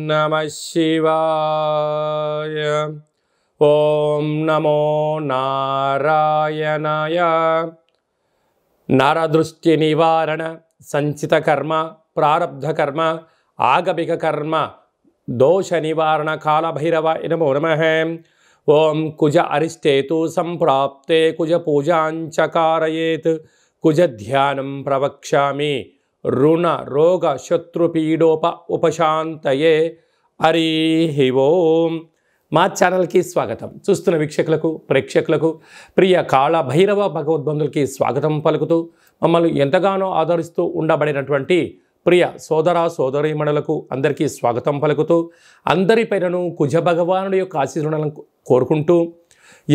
नमः शिवाय। ओम नमो नारायणाय। नरदृष्टि निवारण संचित कर्म प्रारब्ध कर्म आगमिक कर्म दोष निवारण काल भैरवाय नमो नमः। ओम कुज अरिष्टेतु संप्राप्ते कुज पूजांच कारयेत् कुज ध्यानं प्रवक्ष्यामि ऋण रोग शत्रुपीडोप उपशांतये। हरि ओम। మా ఛానల్కి స్వాగతం। చూస్తున్న వీక్షకులకు ప్రేక్షకులకు ప్రియ కాళ భైరవ భగవద్బంధులకి స్వాగతం పలుకుతూ మమ్మల్ని ఎంతగానో ఆదరిస్తూ ఉండబడినటువంటి ప్రియ సోదర సోదరీమణులకు అందరికీ స్వాగతం పలుకుతూ అందరిపైనను కుజ భగవానుడి యొక్క ఆశీర్వాదాలను కోరుకుంటూ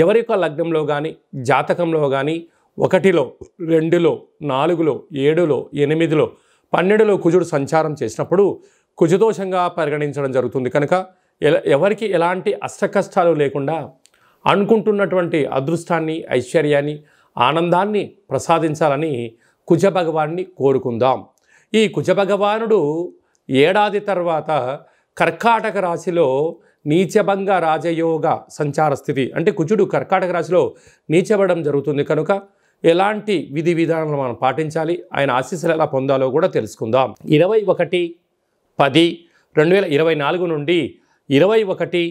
ఎవరి యొక్క లగ్నంలో కానీ జాతకంలో కానీ 1లో 2లో 4లో 7లో 8లో 12లో కుజుడు సంచారం చేసినప్పుడు కుజదోషంగా పరిగణించడం జరుగుతుంది కనుక ఎవరికి ఎలాంటి అష్టకష్టాలు లేకుండా అనుకుంటున్నటువంటి అదృష్టాన్ని ఐశ్వర్యాన్ని ఆనందాన్ని ప్రసాదించాలని కుజ భగవాన్ని కోరుకుందాం। ఈ కుజ భగవానుడు ఏడాది తర్వాత కర్కాటక రాశిలో నీచభంగ రాజయోగ సంచార స్థితి అంటే కుజుడు కర్కాటక రాశిలో నీచబడడం జరుగుతుంది కనుక ఎలాంటి విధి విధానాలు మనం పాటించాలి, ఆయన ఆశీస్సులు ఎలా పొందాలో కూడా తెలుసుకుందాం। 21/10/2024 నుండి 21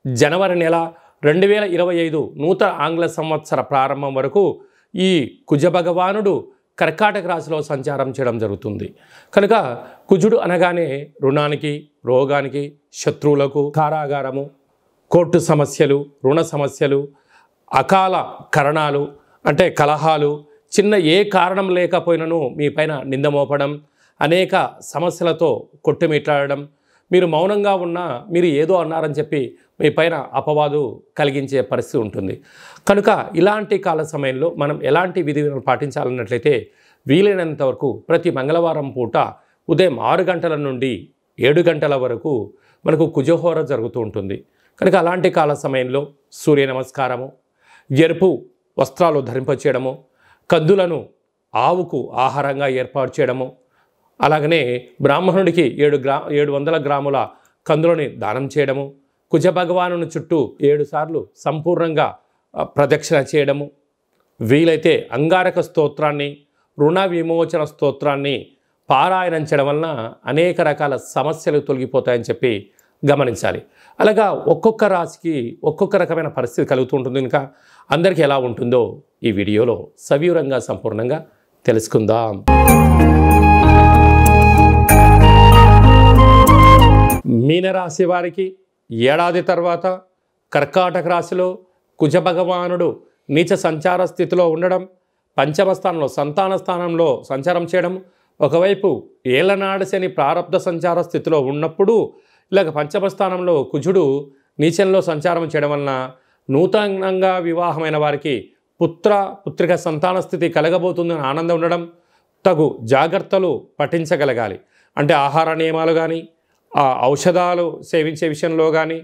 జనవరి నెల 2025 నూతన ఆంగ్ల సంవత్సర ప్రారంభం వరకు ఈ కుజ భగవానుడు కర్కాటక రాశిలో సంచారం చేయడం జరుగుతుంది కనుక కుజుడు అనగానే రుణానికి రోగానికి శత్రువులకు కారాగారము కోర్టు సమస్యలు రుణ సమస్యలు అకాల కరణాలు అంటే కలహాలు చిన్న ఏ కారణం లేకపోయినను మీ పైన నింద మోపడం అనేక సమస్యలతో కొట్టుమిట్లాడడం మీరు మౌనంగా ఉన్నా మీరు ఏదో అన్నారని చెప్పి మీ పైన అపవాదు కలిగించే పరిస్థితి ఉంటుంది కనుక ఇలాంటి కాల సమయంలో మనం ఎలాంటి విధి విధానాలు పాటించాలన్నట్లయితే వీలైనంత వరకు ప్రతి మంగళవారం పూట ఉదయం 6 గంటల నుండి 7 గంటల వరకు మనకు కుజహోర జరుగుతూ ఉంటుంది కనుక అలాంటి కాల సమయంలో సూర్య నమస్కారము ఎరుపు వస్త్రాలు ధరింపచేయడము కందులను ఆవుకు ఆహారంగా ఏర్పాటు చేయడము అలాగనే బ్రాహ్మణుడికి 700 గ్రాముల కందులని దానం చేయడము కుజ భగవానుని చుట్టూ 7 సార్లు సంపూర్ణంగా ప్రదక్షిణ చేయడము వీలైతే అంగారక స్తోత్రాన్ని రుణ విమోచన స్తోత్రాన్ని పారాయణం చేయడం వలన అనేక రకాల సమస్యలు తొలగిపోతాయని చెప్పి గమనించాలి। అలాగా ఒక్కొక్క రాశికి ఒక్కొక్క రకమైన పరిస్థితి కలుగుతూ ఉంటుంది కనుక అందరికీ ఎలా ఉంటుందో ఈ వీడియోలో సవివరంగా సంపూర్ణంగా తెలుసుకుందాం। మీనరాశి వారికి ఏడాది తర్వాత కర్కాటక రాశిలో కుజ భగవానుడు నీచ సంచార స్థితిలో ఉండడం పంచమ స్థానంలో సంతాన స్థానంలో సంచారం చేయడం ఒకవైపు ఏళ్ళనాడు శని ప్రారబ్ధ సంచార స్థితిలో ఉన్నప్పుడు ఇలాగ పంచమ స్థానంలో కుజుడు నీచంలో సంచారం చేయడం వలన నూతనంగా వివాహమైన వారికి పుత్రిక సంతాన స్థితి కలగబోతుందని ఆనందం ఉండడం తగు జాగ్రత్తలు పఠించగలగాలి అంటే ఆహార నియమాలు కానీ ఔషధాలు సేవించే విషయంలో కానీ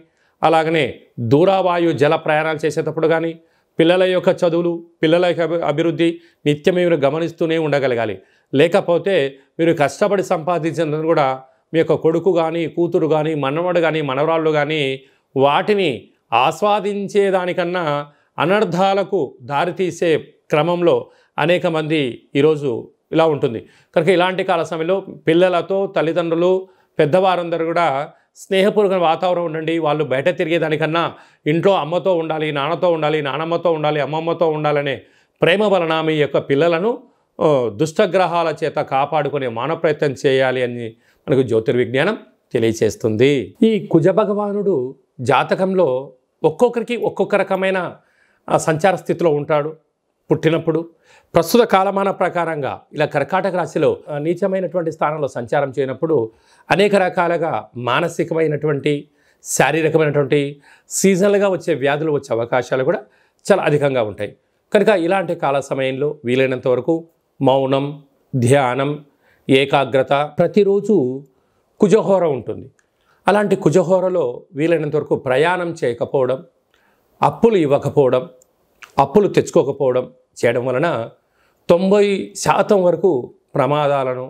అలాగనే దూరవాయు జల ప్రయాణాలు చేసేటప్పుడు కానీ పిల్లల యొక్క చదువులు పిల్లల యొక్క అభివృద్ధి నిత్యం మీరు గమనిస్తూనే ఉండగలగాలి లేకపోతే మీరు కష్టపడి సంపాదించినందుకు కూడా మీ యొక్క కొడుకు కానీ కూతురు కానీ మనవడు కానీ మనవరాళ్ళు కానీ వాటిని ఆస్వాదించేదానికన్నా అనర్థాలకు దారితీసే క్రమంలో అనేక మంది ఈరోజు ఇలా ఉంటుంది కనుక ఇలాంటి కాల సమయంలో పిల్లలతో తల్లిదండ్రులు పెద్దవారందరూ కూడా స్నేహపూర్వక వాతావరణం ఉండండి। వాళ్ళు బయట తిరిగేదానికన్నా ఇంట్లో అమ్మతో ఉండాలి, నాన్నతో ఉండాలి, నానమ్మతో ఉండాలి, అమ్మమ్మతో ఉండాలనే ప్రేమ వలన మీ యొక్క పిల్లలను దుష్టగ్రహాల చేత కాపాడుకునే మానవ ప్రయత్నం చేయాలి అని మనకు జ్యోతిర్విజ్ఞానం తెలియచేస్తుంది। ఈ కుజ భగవానుడు జాతకంలో ఒక్కొక్కరికి ఒక్కొక్క రకమైన సంచార స్థితిలో ఉంటాడు పుట్టినప్పుడు ప్రస్తుత కాలమాన ప్రకారంగా ఇలా కర్కాటక రాశిలో నీచమైనటువంటి స్థానంలో సంచారం చేయనప్పుడు అనేక రకాలుగా మానసికమైనటువంటి శారీరకమైనటువంటి సీజనల్గా వచ్చే వ్యాధులు వచ్చే అవకాశాలు కూడా చాలా అధికంగా ఉంటాయి కనుక ఇలాంటి కాల సమయంలో వీలైనంత వరకు మౌనం ధ్యానం ఏకాగ్రత ప్రతిరోజు కుజహోర ఉంటుంది అలాంటి కుజహోరలో వీలైనంత వరకు ప్రయాణం చేయకపోవడం అప్పులు ఇవ్వకపోవడం అప్పులు తెచ్చుకోకపోవడం చేయడం వలన 90% వరకు ప్రమాదాలను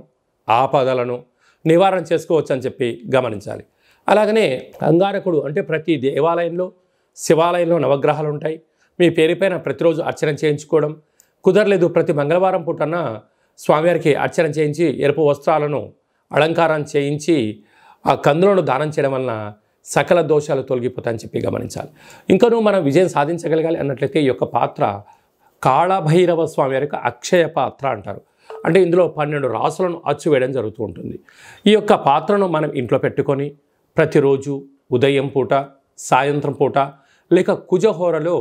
ఆపదలను నివారణ చేసుకోవచ్చు అని చెప్పి గమనించాలి। అలాగనే అంగారకుడు అంటే ప్రతి దేవాలయంలో శివాలయంలో నవగ్రహాలు ఉంటాయి. మీ పేరుపైన ప్రతిరోజు అర్చన చేయించుకోవడం కుదరలేదు, ప్రతి మంగళవారం పూటన స్వామివారికి అర్చన చేయించి ఎరుపు వస్త్రాలను అలంకారం చేయించి ఆ కందులను దానం చేయడం వలన సకల దోషాలు తొలగిపోతాయని చెప్పి గమనించాలి. ఇంకనూ మనం విజయం సాధించగలగాలి అన్నట్లయితే ఈ యొక్క పాత్ర కాళభైరవ స్వామి వారికి అక్షయ పాత్ర అంటారు. అంటే ఇందులో 12 రాసులను అచ్చు వేయడం జరుగుతూ ఉంటుంది. ఈ యొక్క పాత్రను మనం ఇంట్లో పెట్టుకొని ప్రతిరోజు ఉదయం పూట, సాయంత్రం పూట లేక కుజహోరలో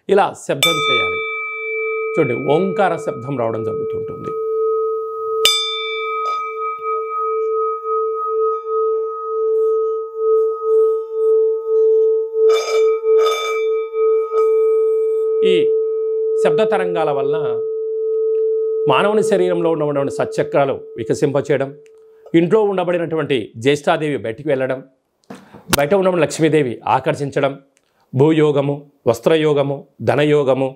ఇలా శబ్దం చేయాలి. చూడండి, ఓంకార శబ్దం రావడం జరుగుతుంటుంది. ఈ శబ్ద తరంగాల వలన మానవుని శరీరంలో ఉన్నటువంటి సచ్చక్రాలు వికసింపచేయడం, ఇంట్లో ఉండబడినటువంటి జ్యేష్ఠాదేవి బయటికి వెళ్ళడం, బయట ఉన్నటువంటి లక్ష్మీదేవి ఆకర్షించడం, భూయోగము, వస్త్రయోగము, ధనయోగము,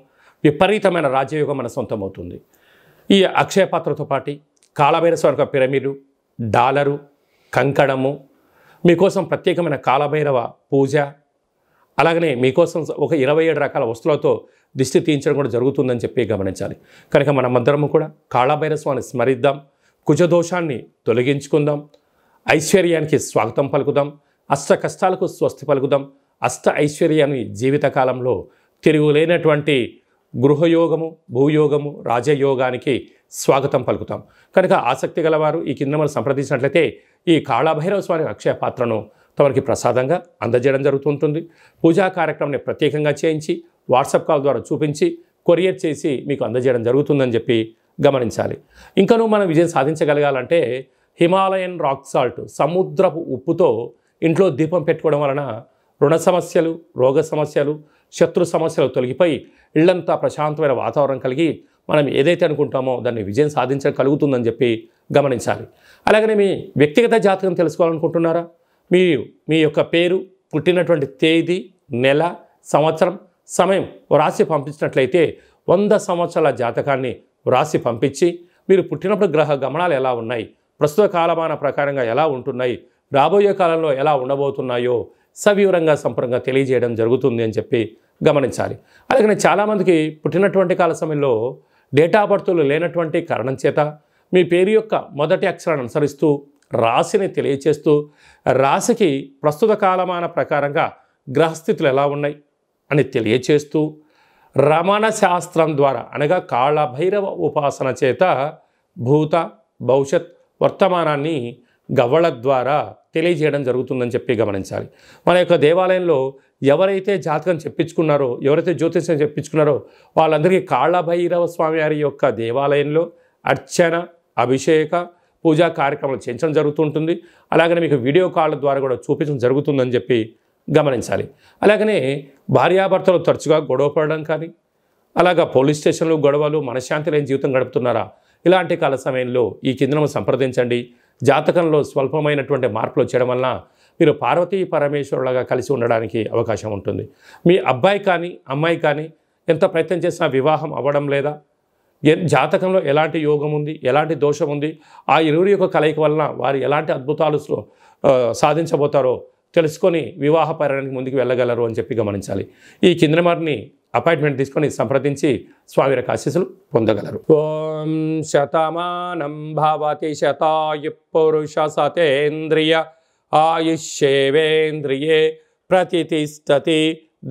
విపరీతమైన రాజ్యయోగం మన సొంతమవుతుంది. ఈ అక్షయ పాత్రతో పాటు కాళభైరవ స్వామి పిరమిడు, డాలరు, కంకణము, మీకోసం ప్రత్యేకమైన కాళభైరవ పూజ, అలాగనే మీకోసం ఒక 27 రకాల వస్తువులతో దిష్టి తీయించడం కూడా జరుగుతుందని చెప్పి గమనించాలి. కనుక మనమందరము కూడా కాళభైరవ స్వామిని స్మరిద్దాం, కుజదోషాన్ని తొలగించుకుందాం, ఐశ్వర్యానికి స్వాగతం పలుకుదాం, అష్ట కష్టాలకు స్వస్తి పలుకుదాం, అష్ట ఐశ్వర్యాన్ని జీవితకాలంలో తిరుగులేనటువంటి గృహయోగము, భూయోగము, రాజయోగానికి స్వాగతం పలుకుతాం. కనుక ఆసక్తి గలవారు ఈ కింద మనం సంప్రదించినట్లయితే ఈ కాళభైరవ స్వామి అక్షయ పాత్రను తమకి ప్రసాదంగా అందజేయడం జరుగుతుంటుంది. పూజా కార్యక్రమాన్ని ప్రత్యేకంగా చేయించి వాట్సాప్ కాల్ ద్వారా చూపించి కొరియర్ చేసి మీకు అందజేయడం జరుగుతుందని చెప్పి గమనించాలి. ఇంకనూ మనం విజయం సాధించగలగాలంటే హిమాలయన్ రాక్ సాల్ట్, సముద్రపు ఉప్పుతో ఇంట్లో దీపం పెట్టుకోవడం వలన రుణ సమస్యలు, రోగ సమస్యలు, శత్రు సమస్యలు తొలగిపోయి ఇళ్లంతా ప్రశాంతమైన వాతావరణం కలిగి మనం ఏదైతే అనుకుంటామో దాన్ని విజయం సాధించగలుగుతుందని చెప్పి గమనించాలి. అలాగనే మీ వ్యక్తిగత జాతకం తెలుసుకోవాలనుకుంటున్నారా? మీ యొక్క పేరు, పుట్టినటువంటి తేదీ, నెల, సంవత్సరం, సమయం వ్రాసి పంపించినట్లయితే 100 సంవత్సరాల జాతకాన్ని వ్రాసి పంపించి మీరు పుట్టినప్పుడు గ్రహ గమనాలు ఎలా ఉన్నాయి, ప్రస్తుత కాలమాన ప్రకారంగా ఎలా ఉంటున్నాయి, రాబోయే కాలంలో ఎలా ఉండబోతున్నాయో సవివరంగా సంపూర్ణంగా తెలియజేయడం జరుగుతుంది అని చెప్పి గమనించాలి. అలాగే చాలామందికి పుట్టినటువంటి కాల సమయంలో డేట్ ఆఫ్ బర్త్లు లేనటువంటి కారణం చేత మీ పేరు యొక్క మొదటి అక్షరాన్ని అనుసరిస్తూ రాశిని తెలియచేస్తూ రాశికి ప్రస్తుత కాలమాన ప్రకారంగా గ్రహస్థితులు ఎలా ఉన్నాయి అని తెలియచేస్తూ రమణ శాస్త్రం ద్వారా అనగా కాళభైరవ ఉపాసన చేత భూత, భవిష్యత్, వర్తమానాన్ని గవ్వల ద్వారా తెలియజేయడం జరుగుతుందని చెప్పి గమనించాలి. మన యొక్క దేవాలయంలో ఎవరైతే జాతకం చెప్పించుకున్నారో, ఎవరైతే జ్యోతిష్యం చెప్పించుకున్నారో వాళ్ళందరికీ కాళభైరవ స్వామి వారి యొక్క దేవాలయంలో అర్చన, అభిషేక, పూజా కార్యక్రమాలు చేయించడం జరుగుతుంటుంది. అలాగనే మీకు వీడియో కాల్ ద్వారా కూడా చూపించడం జరుగుతుందని చెప్పి గమనించాలి. అలాగనే భార్యాభర్తలు తరచుగా గొడవ పడడం కానీ, అలాగా పోలీస్ స్టేషన్లు, గొడవలు, మనశ్శాంతి లేని జీవితం గడుపుతున్నారా? ఇలాంటి కాల సమయంలో ఈ కిందను సంప్రదించండి. జాతకంలో స్వల్పమైనటువంటి మార్పులు వచ్చేయడం వలన మీరు పార్వతీ పరమేశ్వరులాగా కలిసి ఉండడానికి అవకాశం ఉంటుంది. మీ అబ్బాయి కానీ అమ్మాయి కానీ ఎంత ప్రయత్నం చేసినా వివాహం అవ్వడం లేదా, జాతకంలో ఎలాంటి యోగం ఉంది, ఎలాంటి దోషం ఉంది, ఆ ఇరువురి యొక్క కలయిక వలన వారు ఎలాంటి అద్భుతాలు సాధించబోతారో తెలుసుకొని వివాహ పరిణామానికి ముందుకు వెళ్ళగలరు అని చెప్పి గమనించాలి. ఈ కింద వారిని అపాయింట్మెంట్ తీసుకొని సంప్రదించి స్వామి యొక్క ఆశీస్సులు పొందగలరు. ఓం శతమానం భవతి శతాయు పురుష సతేంద్రియ ఆయుష్యేవేంద్రియే ప్రతిష్టతి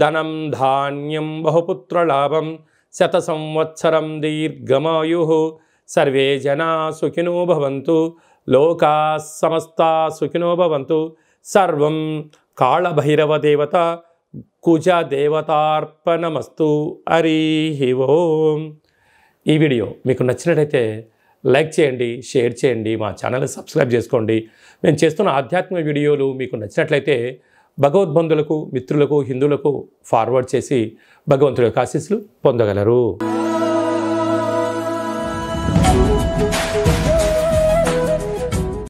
ధనం ధాన్యం బహుపుత్రలాభం శత సంవత్సరం దీర్ఘమాయు సర్వే జనా సుఖినో భవంతు లోకా సమస్తా సుఖినో భవంతు. సర్వం కాళభైరవ దేవత కుజ దేవతార్పణమస్తు. హరి ఓం. ఈ వీడియో మీకు నచ్చినట్లయితే లైక్ చేయండి, షేర్ చేయండి, మా ఛానల్ని సబ్స్క్రైబ్ చేసుకోండి. మేము చేస్తున్న ఆధ్యాత్మిక వీడియోలు మీకు నచ్చినట్లయితే భగవద్బంధులకు, మిత్రులకు, హిందువులకు ఫార్వర్డ్ చేసి భగవంతుడి యొక్క ఆశీస్సులు పొందగలరు.